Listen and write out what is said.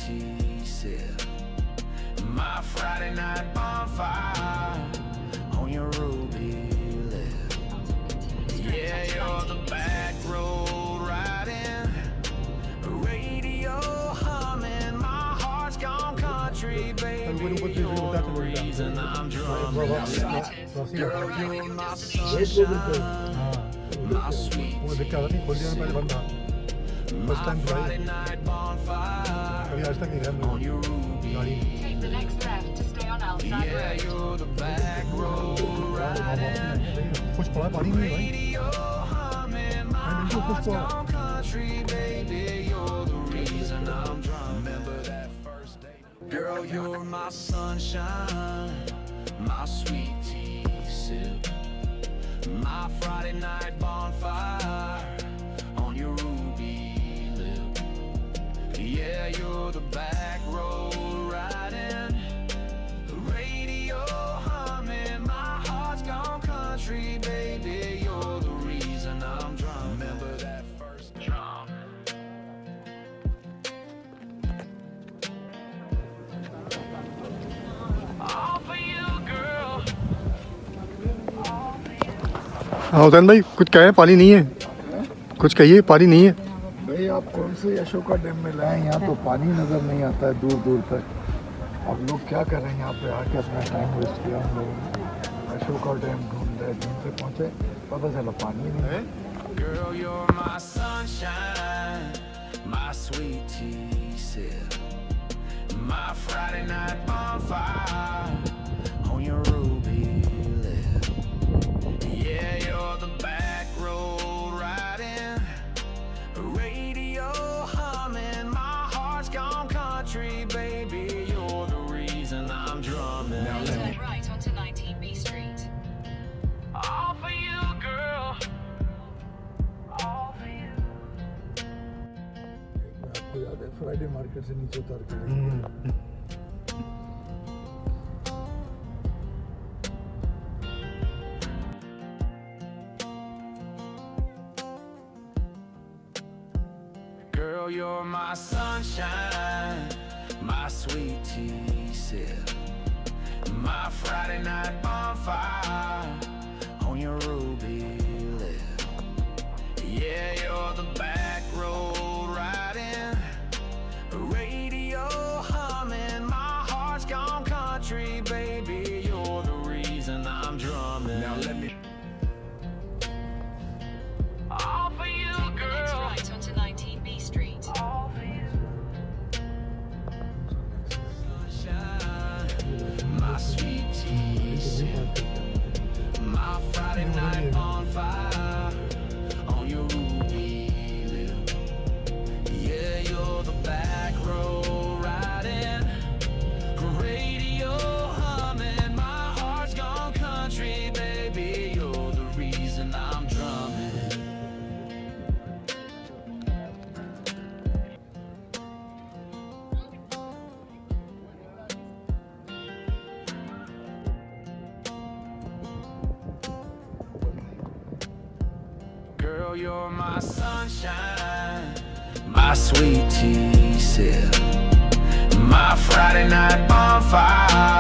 tea sip, my Friday night bonfire on your ruby lip. Yeah, you're the back road riding, radio humming, my heart's gone country, baby. You're the reason I'm drumming. Girl, you're my sunshine, my sweet tea sip, my Friday night bonfire on your ruby. Take the next left to stay on Alside Yeah, Road. you're the back road riding, radio humming, my heart's gone country, baby. You're the reason I'm drunk. Remember that first date? Girl, you're my sunshine, my sweet tea sip, my Friday night bonfire on your ruby lip. Yeah, you're the back road riding, radio humming, my heart's gone country, baby. You're the reason I'm drunk. Remember that first drum. All for you, girl. Hussain भाई कुछ कहे, पानी नहीं है, कुछ कहिए, पानी नहीं है। भाई आप कौन से अशोका डैम में लाए, यहाँ तो पानी नज़र नहीं आता है दूर दूर तक। अब लोग क्या कर रहे हैं यहाँ पे आके, अपना टाइम वेस्ट किया हम लोगों ने। अशोका डैम ढूंढते ढूंढते पहुँचे, पता चला पानी नहीं है। Girl, you're my sunshine, my sweet tea sip, my Friday night bonfire on your ruby lip. Yeah, you're the back road riding, radio humming, my heart's gone country, baby. You're the reason I'm drumming. Now let me Turn right onto 19B Street. all for you, girl. All for you. आपको याद है Friday market से नीचे उतार के लेके Girl, you're my sunshine, my sweet tea sip, my Friday night bonfire on your ruby lip. Yeah, you're the back road riding, radio humming, my heart's gone country, baby. You're the reason I'm drumming. Now let me all for you, Take the next girl. right onto 19B Street. All for you. Sunshine, my sweet tea sip, my Friday night bonfire on your ruby lip. Yeah, you're the back road riding, radio humming, my heart's gone country, baby. You're the reason I'm drumming. Girl, you're my sunshine, my sweet tea sip, my Friday night bonfire